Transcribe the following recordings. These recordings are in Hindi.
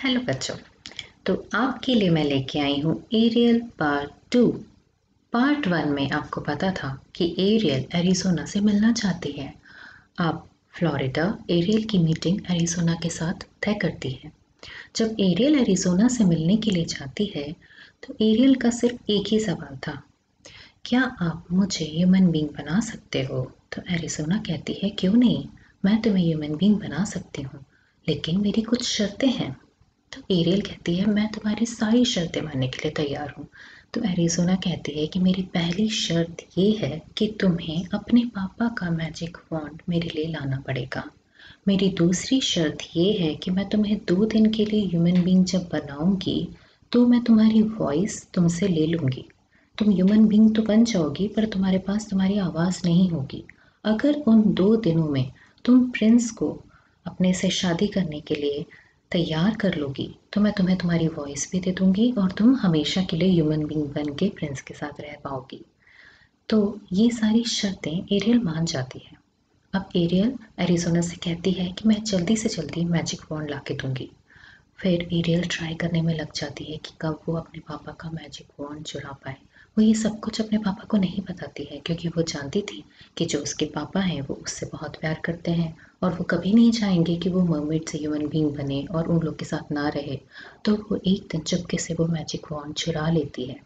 हेलो बच्चों। तो आपके लिए मैं लेके आई हूँ एरियल पार्ट 2। पार्ट 1 में आपको पता था कि एरियल एरिज़ोना से मिलना चाहती है। अब फ्लोरिडा एरियल की मीटिंग एरिज़ोना के साथ तय करती है। जब एरियल एरिज़ोना से मिलने के लिए जाती है तो एरियल का सिर्फ एक ही सवाल था, क्या आप मुझे ह्यूमन बीइंग बना सकते हो? तो एरिज़ोना कहती है, क्यों नहीं, मैं तुम्हें ह्यूमन बीइंग बना सकती हूँ, लेकिन मेरी कुछ शर्तें हैं। तो एरियल कहती है, मैं तुम्हारी सारी शर्तें मानने के लिए तैयार हूँ। तो एरिज़ोना कहती है कि मेरी पहली शर्त ये है कि तुम्हें अपने पापा का मैजिक वॉन्ड मेरे लिए लाना पड़ेगा। मेरी दूसरी शर्त ये है कि मैं तुम्हें 2 दिन के लिए ह्यूमन बीइंग जब बनाऊंगी तो मैं तुम्हारी वॉइस तुमसे ले लूंगी। तुम ह्यूमन बीइंग तो बन जाओगी पर तुम्हारे पास तुम्हारी आवाज़ नहीं होगी। अगर उन 2 दिनों में तुम प्रिंस को अपने से शादी करने के लिए तैयार कर लोगी तो मैं तुम्हें तुम्हारी वॉइस भी दे दूंगी और तुम हमेशा के लिए ह्यूमन बीइंग बन के प्रिंस के साथ रह पाओगी। तो ये सारी शर्तें एरियल मान जाती है। अब एरियल एरिज़ोना से कहती है कि मैं जल्दी से जल्दी मैजिक वॉन्ड ला के दूंगी। फिर एरियल ट्राई करने में लग जाती है कि कब वो अपने पापा का मैजिक वॉन्ड चुरा पाए। वो ये सब कुछ अपने पापा को नहीं बताती है क्योंकि वो जानती थी कि जो उसके पापा हैं वो उससे बहुत प्यार करते हैं और वो कभी नहीं चाहेंगे कि वो मरमेड से ह्यूमन बीइंग बने और उन लोग के साथ ना रहे। तो वो एक दिन चुपके से वो मैजिक वॉन्ड चुरा लेती है।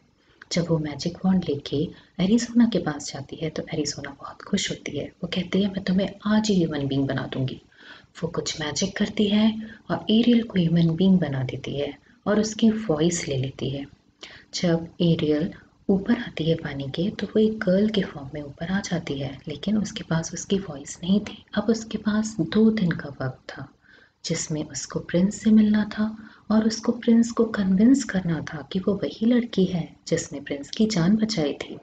जब वो मैजिक वॉन्ड लेके एरिज़ोना के पास जाती है तो एरिज़ोना बहुत खुश होती है। वो कहती है, मैं तुम्हें आज ही ह्यूमन बीइंग बना दूंगी। वो कुछ मैजिक करती है और एरियल को ह्यूमन बीइंग बना देती है और उसकी वॉइस ले लेती है। जब एरियल ऊपर आती है पानी के तो वो एक गर्ल के फॉर्म में ऊपर आ जाती है, लेकिन उसके पास उसकी वॉइस नहीं थी। अब उसके पास 2 दिन का वक्त था जिसमें उसको प्रिंस से मिलना था और उसको प्रिंस को कन्विंस करना था कि वो वही लड़की है जिसने प्रिंस की जान बचाई थी।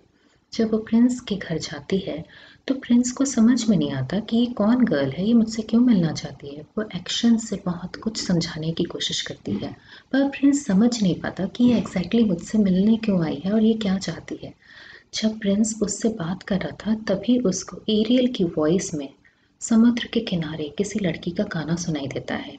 जब वो प्रिंस के घर जाती है तो प्रिंस को समझ में नहीं आता कि ये कौन गर्ल है, ये मुझसे क्यों मिलना चाहती है। वो एक्शन से बहुत कुछ समझाने की कोशिश करती है पर प्रिंस समझ नहीं पाता कि ये एग्जैक्टली मुझसे मिलने क्यों आई है और ये क्या चाहती है। जब प्रिंस उससे बात कर रहा था तभी उसको एरियल की वॉइस में समुद्र के किनारे किसी लड़की का गाना सुनाई देता है।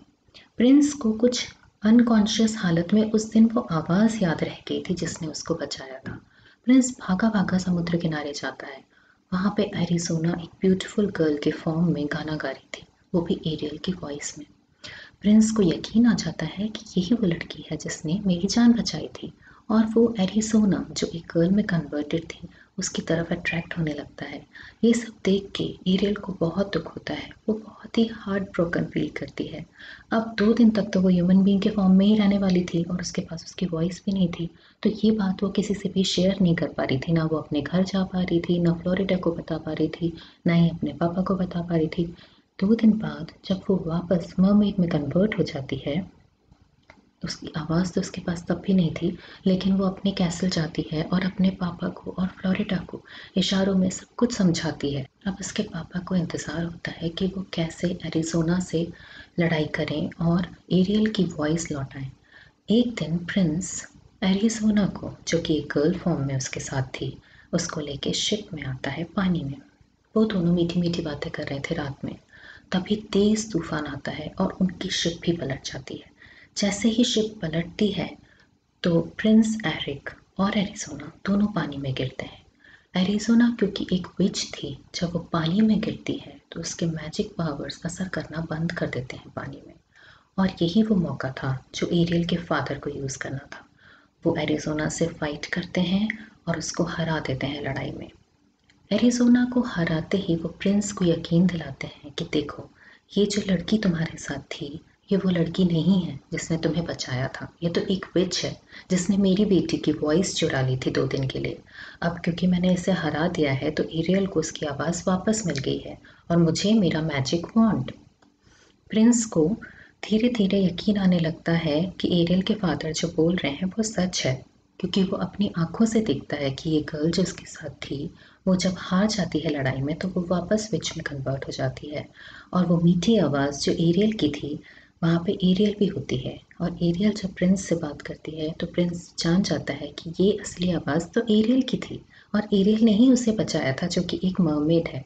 प्रिंस को कुछ अनकॉन्शियस हालत में उस दिन वो आवाज़ याद रह गई थी जिसने उसको बचाया था। प्रिंस भागा भागा समुद्र किनारे जाता है। वहाँ पे एरिज़ोना एक ब्यूटीफुल गर्ल के फॉर्म में गाना गा रही थी, वो भी एरियल की वॉइस में। प्रिंस को यकीन आ जाता है कि यही वो लड़की है जिसने मेरी जान बचाई थी और वो एरिज़ोना जो एक गर्ल में कन्वर्टेड थी उसकी तरफ अट्रैक्ट होने लगता है। ये सब देख के एरियल को बहुत दुख होता है, वो बहुत ही हार्ट ब्रोकन फील करती है। अब 2 दिन तक तो वो ह्यूमन बीइंग के फॉर्म में ही रहने वाली थी और उसके पास उसकी वॉइस भी नहीं थी। तो ये बात वो किसी से भी शेयर नहीं कर पा रही थी, ना वो अपने घर जा पा रही थी, ना फ्लोरिडा को बता पा रही थी, ना ही अपने पापा को बता पा रही थी। 2 दिन बाद जब वो वापस मरमेड में कन्वर्ट हो जाती है, उसकी आवाज़ तो उसके पास तब भी नहीं थी, लेकिन वो अपने कैसल जाती है और अपने पापा को और फ्लोरिडा को इशारों में सब कुछ समझाती है। अब उसके पापा को इंतज़ार होता है कि वो कैसे एरिज़ोना से लड़ाई करें और एरियल की वॉइस लौटाएं। एक दिन प्रिंस एरिज़ोना को, जो कि एक गर्ल फॉर्म में उसके साथ थी, उसको लेके शिप में आता है पानी में। वो दोनों मीठी मीठी बातें कर रहे थे रात में। तभी तेज तूफान आता है और उनकी शिप भी पलट जाती है। जैसे ही शिप पलटती है तो प्रिंस एरिक और एरिज़ोना दोनों पानी में गिरते हैं। एरिज़ोना क्योंकि एक विच थी, जब वो पानी में गिरती है तो उसके मैजिक पावर्स असर करना बंद कर देते हैं पानी में। और यही वो मौका था जो एरियल के फादर को यूज़ करना था। वो एरिज़ोना से फाइट करते हैं और उसको हरा देते हैं लड़ाई में। एरिज़ोना को हराते ही वो प्रिंस को यकीन दिलाते हैं कि देखो, ये जो लड़की तुम्हारे साथ थी ये वो लड़की नहीं है जिसने तुम्हें बचाया था, ये तो एक विच है जिसने मेरी बेटी की वॉइस चुरा ली थी 2 दिन के लिए। अब क्योंकि मैंने इसे हरा दिया है तो एरियल को उसकी आवाज़ वापस मिल गई है और मुझे मेरा मैजिक वॉन्ड। प्रिंस को धीरे धीरे यकीन आने लगता है कि एरियल के फादर जो बोल रहे हैं वो सच है, क्योंकि वो अपनी आंखों से देखता है कि ये गर्ल जो उसके साथ थी वो जब हार जाती है लड़ाई में तो वो वापस विच में कन्वर्ट हो जाती है। और वो मीठी आवाज़ जो एरियल की थी वहाँ पे एरियल भी होती है और एरियल जब प्रिंस से बात करती है तो प्रिंस जान जाता है कि ये असली आवाज़ तो एरियल की थी और एरियल ने ही उसे बचाया था जो कि एक मरमेड है।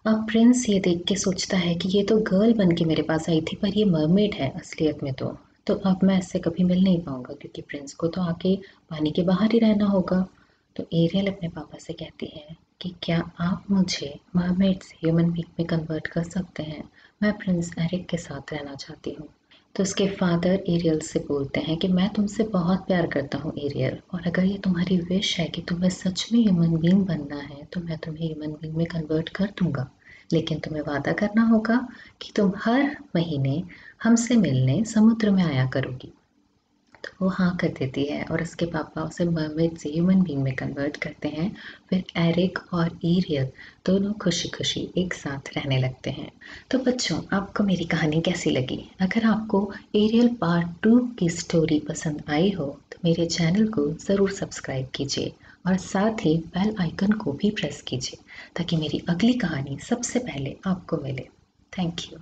अब प्रिंस ये देख के सोचता है कि ये तो गर्ल बन के मेरे पास आई थी पर ये मरमेड है असलियत में। तो तो अब मैं इससे कभी मिल नहीं पाऊंगा क्योंकि प्रिंस को तो आके पानी के बाहर ही रहना होगा। तो एरियल अपने पापा से कहती है कि क्या आप मुझे मरमेड से ह्यूमन बीइंग में कन्वर्ट कर सकते हैं, मैं प्रिंस एरिक के साथ रहना चाहती हूँ। तो उसके फादर एरियल से बोलते हैं कि मैं तुमसे बहुत प्यार करता हूँ एरियल, और अगर ये तुम्हारी विश है कि तुम्हें सच में ह्यूमन बीइंग बनना है तो मैं तुम्हें ह्यूमन बीइंग में कन्वर्ट कर दूंगा, लेकिन तुम्हें वादा करना होगा कि तुम हर महीने हमसे मिलने समुद्र में आया करोगी। तो वो हाँ कर देती है और उसके पापा उसे मरमेड से ह्यूमन बीइंग में कन्वर्ट करते हैं। फिर एरिक और एरियल दोनों खुशी खुशी एक साथ रहने लगते हैं। तो बच्चों, आपको मेरी कहानी कैसी लगी? अगर आपको एरियल पार्ट 2 की स्टोरी पसंद आई हो तो मेरे चैनल को ज़रूर सब्सक्राइब कीजिए और साथ ही बेल आइकन को भी प्रेस कीजिए ताकि मेरी अगली कहानी सबसे पहले आपको मिले। Thank you.